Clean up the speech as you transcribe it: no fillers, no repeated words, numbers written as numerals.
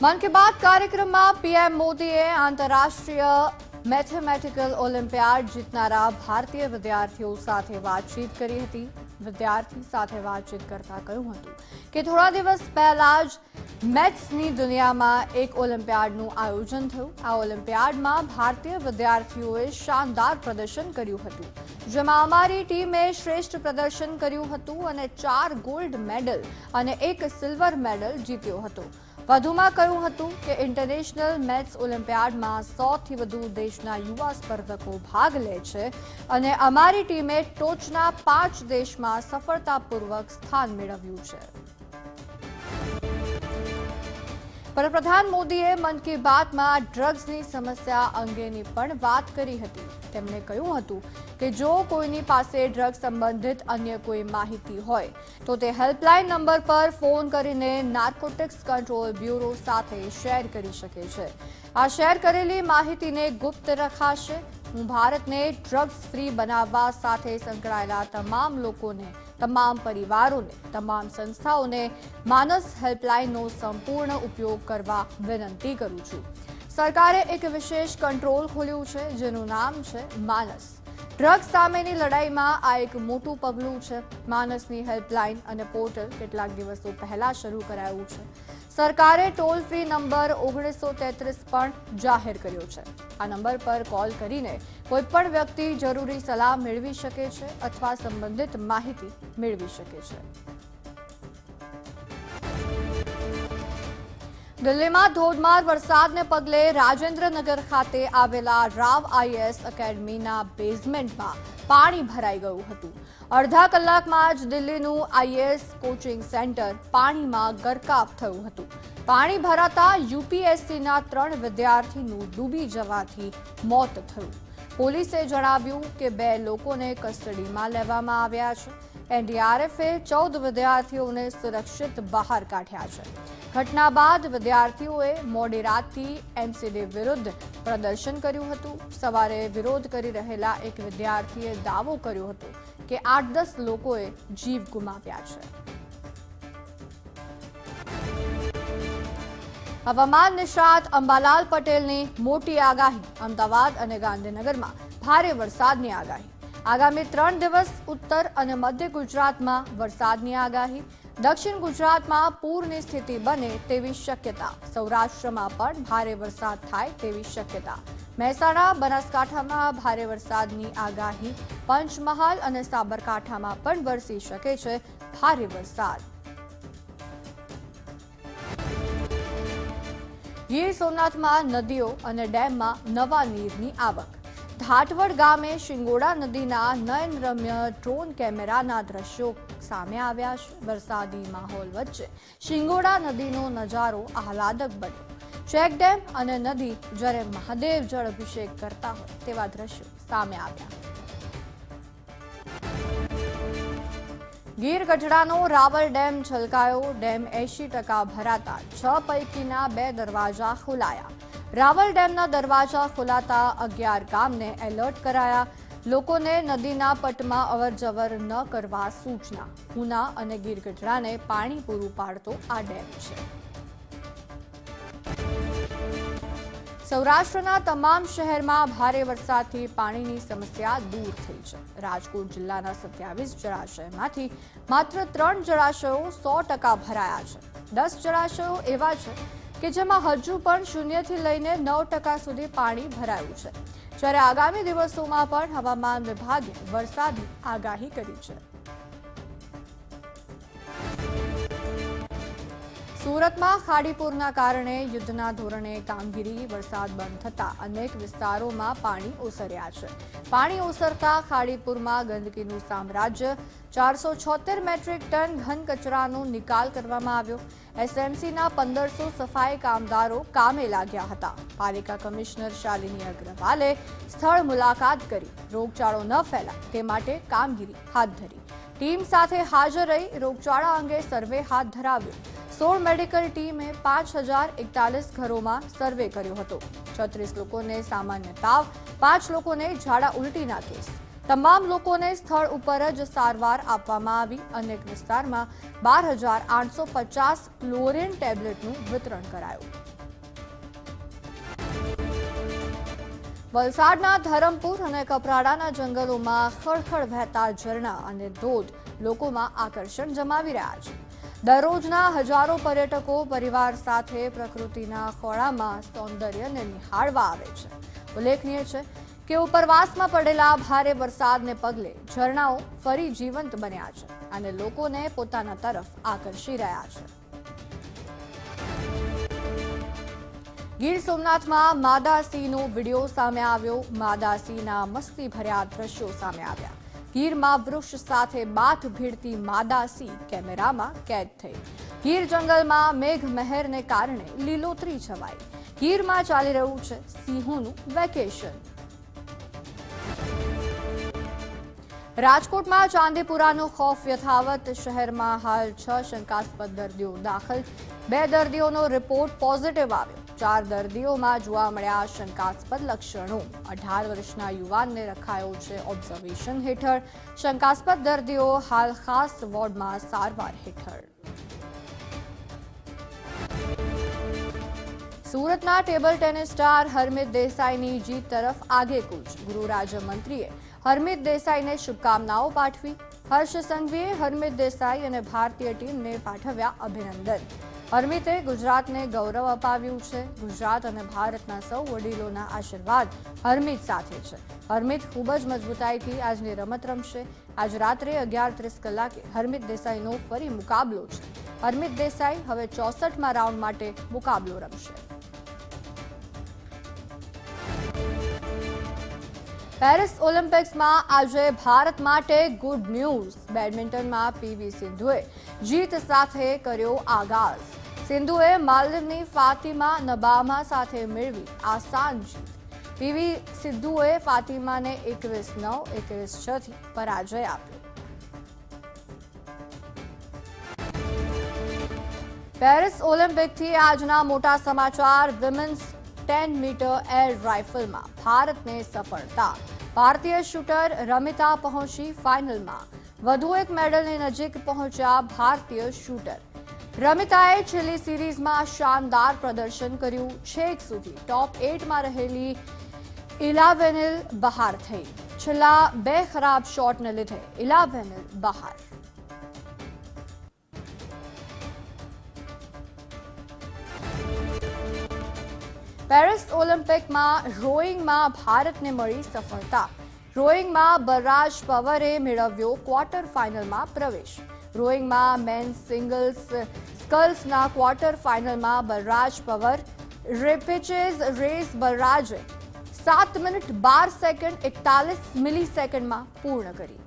मन की बात कार्यक्रम में पीएम मोदीए आंतरराष्ट्रीय मैथमेटिकल ओलम्पियाड जीतनारा भारतीय विद्यार्थीओ साथे बातचीत करी हती। विद्यार्थी साथे बातचीत करता कह्युं हतुं के थोड़ा दिवस पहला ज मैथ्सनी दुनियामां एक ओलम्पियाडनुं आयोजन थयुं। आ ओलम्पियाडमां भारतीय विद्यार्थीओए शानदार प्रदर्शन कर्युं हतुं, जेमां अमारी टीमे श्रेष्ठ प्रदर्शन कर्युं हतुं અને 4 गोल्ड मेडल અને 1 सिल्वर मेडल जीत्यो हतो। વધુમાં કહ્યું હતું કે ઇન્ટરનેશનલ મેથ્સ ઓલિમ્પિયાડમાં 100થી વધુ દેશના યુવા સ્પર્ધકો ભાગ લે છે અને અમારી ટીમે ટોચના 5 દેશમાં સફળતાપૂર્વક સ્થાન મેળવ્યું છે। प्रधान मोदीए मन की बात में ड्रग्सनी समस्या अंगेनी पण बात करी हती। તેમણે કહ્યું હતું કે જો કોઈની પાસે ડ્રગ્સ સંબંધિત અન્ય કોઈ માહિતી હોય તો તે હેલ્પલાઇન નંબર પર ફોન કરીને નાર્કોટિક્સ કંટ્રોલ બ્યુરો સાથે શેર કરી શકે છે। આ શેર કરેલી માહિતીને ગુપ્ત રખાશે। હું ભારતને ડ્રગ્સ ફ્રી બનાવવા સાથે સંકળાયેલા તમામ લોકોને, તમામ પરિવારોને, તમામ સંસ્થાઓને માનસ હેલ્પલાઇનનો સંપૂર્ણ ઉપયોગ કરવા વિનંતી કરું છું। સરકારે એક વિશેષ કંટ્રોલ ખોલ્યું છે જેનું નામ છે માનસ। ડ્રગ્સ સામેની લડાઈમાં આ એક મોટું પગલું છે। માનસની હેલ્પલાઇન અને પોર્ટલ કેટલાક દિવસો પહેલા શરૂ કરાયું છે। સરકારે ટોલ ફ્રી નંબર 1933 પણ જાહેર કર્યો છે। આ નંબર પર કોલ કરીને કોઈ પણ વ્યક્તિ જરૂરી સલાહ મેળવી શકે છે અથવા સંબંધિત માહિતી મેળવી શકે છે। દિલ્હીમાં ધોધમાર વરસાદને પગલે રાજેન્દ્રનગર ખાતે આવેલા રાવ આઈએએસ એકેડમીના બેઝમેન્ટમાં પાણી ભરાઈ ગયું હતું। અડધા કલાકમાં જ દિલ્હીનું આઈએએસ કોચિંગ સેન્ટર પાણીમાં ગરકાવ થયું હતું। પાણી ભરાતા યુપીએસસીના 3 વિદ્યાર્થીનું ડૂબી જવાથી મોત થયું। પોલીસે જણાવ્યું કે 2 લોકોને કસ્ટડીમાં લેવામાં આવ્યા છે। એનડીઆરએફે 14 વિદ્યાર્થીઓને સુરક્ષિત બહાર કાઢ્યા છે। ઘટના બાદ વિદ્યાર્થીઓએ મોડી રાતથી એમસીડી વિરુદ્ધ પ્રદર્શન કર્યું હતું। સવારે વિરોધ કરી રહેલા એક વિદ્યાર્થીએ દાવો કર્યો હતો કે 8-10 લોકોએ જીવ ગુમાવ્યા છે। હવામાન નિષ્ણાત અંબાલાલ પટેલની મોટી આગાહી। અમદાવાદ અને ગાંધીનગરમાં ભારે વરસાદની આગાહી। આગામી 3 દિવસ ઉત્તર અને મધ્ય ગુજરાતમાં વરસાદની આગાહી। દક્ષિણ ગુજરાતમાં પૂરની સ્થિતિ બને તેવી શક્યતા। સૌરાષ્ટ્રમાં પણ ભારે વરસાદ થાય તેવી શક્યતા। મહેસાણા, બનાસકાંઠામાં ભારે વરસાદની આગાહી। પંચમહાલ અને સાબરકાંઠામાં પણ વરસી શકે છે ભારે વરસાદ। ગીર સોમનાથમાં નદીઓ અને ડેમમાં નવા નીરની આવક। ધાટવડ ગામે શિંગોડા નદીના નયનરમ્ય ડ્રોન કેમેરાના દ્રશ્યો સામે આવ્યા છે। વરસાદી માહોલ વચ્ચે શિંગોડા નદીનો નજારો આહલાદક બન્યો। ચેકડેમ અને નદી જ્યારે મહાદેવ જળ અભિષેક કરતા હોય તેવા દ્રશ્યો સામે આવ્યા। ગીર ગઢડાનો રાવલ ડેમ છલકાયો। ડેમ 80% ભરાતા 6 પૈકીના 2 દરવાજા ખોલાયા। રાવલ ડેમના દરવાજા ખોલાતા 11 ગામને એલર્ટ કરાયા। લોકોને નદીના પટમાં અવરજવર ન કરવા સૂચના। ઉના અને ગીર ગઢડાને પાણી પૂરું પાડતો આ ડેમ છે। સૌરાષ્ટ્રના તમામ શહેરમાં ભારે વરસાદથી પાણીની સમસ્યા દૂર થઈ છે। રાજકોટ જિલ્લાના 27 જળાશયમાંથી માત્ર 3 જળાશયો 100% ભરાયા છે। 10 જળાશયો એવા છે કે જેમાં હજુ પણ 0થી લઈને 9% સુધી પાણી ભરાયું છે, જ્યારે આગામી દિવસોમાં પણ હવામાન વિભાગે વરસાદની આગાહી કરી છે। સુરતમાં ખાડીપુરના કારણે યુદ્ધના ધોરણે કામગીરી। વરસાદ બંધ થતાં અનેક વિસ્તારોમાં પાણી ઓસર્યા છે। પાણી ઓસરતા ખાડીપુરમાં ગંદકીનું સામ્રાજ્ય। 476 મેટ્રિક ટન ઘન કચરાનો નિકાલ કરવામાં આવ્યો। એસએમસીના 1500 સફાઈ કામદારો કામે લાગ્યા હતા। પાલિકા કમિશનર શાલિની અગ્રવાલે સ્થળ મુલાકાત કરી રોગચાળો ન ફેલાય તે માટે કામગીરી હાથ ધરી। ટીમ સાથે હાજર રહી રોગચાળા અંગે સર્વે હાથ ધરાવ્યો। 16 મેડિકલ ટીમે 5041 ઘરોમાં સર્વે કર્યો હતો। 36 લોકોને સામાન્ય તાવ, 5 લોકોને ઝાડા ઉલટીના કેસ। તમામ લોકોને સ્થળ ઉપર જ સારવાર આપવામાં આવી। અનેક વિસ્તારમાં 12,850 ક્લોરીન ટેબ્લેટનું વિતરણ કરાયું। વલસાડના ધરમપુર અને કપરાડાના જંગલોમાં ખળખળ વહેતા ઝરણા અને ધોધ લોકોમાં આકર્ષણ જમાવી રહ્યા છે. દરરોજના હજારો પર્યટકો પરિવાર સાથે પ્રકૃતિના ખોળામાં સૌંદર્યને નિહાળવા આવે છે. ઉલ્લેખનીય છે કે ઉપરવાસમાં પડેલા ભારે વરસાદને પગલે ઝરણાઓ ફરી જીવંત બન્યા છે અને લોકોને પોતાના તરફ આકર્ષી રહ્યા છે. ગીર સોમનાથમાં માદા સિંહનો વિડીયો સામે આવ્યો. માદા સિંહના મસ્તી ભર્યા દ્રશ્યો સામે આવ્યા. ગીરમાં વૃક્ષ સાથે બાથ ભીડતી માદા સિંહ કેમેરામાં કેદ થઈ. ગીર જંગલમાં મેઘમહેરને કારણે લીલોતરી છવાઈ. ગીરમાં ચાલી રહ્યું છે સિંહોનું વેકેશન. રાજકોટમાં ચાંદીપુરાનો ખૌફ યથાવત. શહેરમાં હાલ 6 શંકાસ્પદ દર્દીઓ દાખલ. 2 દર્દીઓનો રિપોર્ટ પોઝિટિવ આવ્યો. 4 દર્દીઓમાં જોવા મળ્યા શંકાસ્પદ લક્ષણો. 18 વર્ષના યુવાનને રખાયો છે ઓબ્ઝર્વેશન હેઠળ. શંકાસ્પદ દર્દીઓ હાલ ખાસ વોર્ડમાં સારવાર હેઠળ. સુરતના ટેબલ ટેનિસ સ્ટાર હરમિત દેસાઈની જીત તરફ આગેકૂચ. ગૃહ રાજ્યમંત્રીએ હરમિત દેસાઈને શુભકામનાઓ પાઠવી. હર્ષ સંઘવીએ હરમિત દેસાઈ અને ભારતીય ટીમને પાઠવ્યા અભિનંદન. હરમિતે ગુજરાતને ગૌરવ અપાવ્યું છે. ગુજરાત અને ભારતના સૌ વડીલોના આશીર્વાદ હરમિત સાથે છે. હરમિત ખૂબ જ મજબૂતાઈથી આજની રમત રમશે. આજ રાત્રે 11:30 કલાકે હરમિત દેસાઈનો ફરી મુકાબલો છે. હરમિત દેસાઈ હવે 64મા રાઉન્ડ માટે મુકાબલો રમશે. પેરિસ ઓલિમ્પિક્સમાં આજે ભારત માટે ગુડ ન્યૂઝ. બેડમિન્ટનમાં પીવી સિંધુએ જીત સાથે કર્યો આગાઝ. સિંધુએ માલદીવની ફાતિમા નબામા સાથે મેળવી આસાન જીત. પીવી સિંધુએ ફાતિમાને 21-9, 21-6 થી પરાજય આપ્યો. પેરિસ ઓલિમ્પિકથી આજના મોટા સમાચાર. વિમેન્સ 10 મીટર એર રાઇફલમાં ભારતને સફળતા. ભારતીય શૂટર રમિતા પહોંચી ફાઇનલમાં. વધુ એક મેડલની નજીક પહોંચ્યા ભારતીય શૂટર. રમિતાએ છેલ્લી સિરીઝમાં શાનદાર પ્રદર્શન કર્યું. છેક સુધી ટોપ 8માં રહેલી ઇલાવેનિલ બહાર થઈ. છેલ્લા 2 ખરાબ શોટને લીધે ઇલાવેનિલ બહાર. પેરિસ ઓલિમ્પિકમાં રોઈંગમાં ભારતને મળી સફળતા. રોઈંગમાં બલરાજ પવરે મેળવ્યો ક્વાર્ટર ફાઇનલમાં પ્રવેશ. રોઈંગમાં મેન્સ સિંગલ્સ સ્કલ્સના ક્વાર્ટર ફાઇનલમાં બલરાજ પવર રેપેચેઝ રેસ બલરાજે 7 મિનિટ 12 સેકન્ડ 41 મિલી સેકન્ડમાં પૂર્ણ કરી.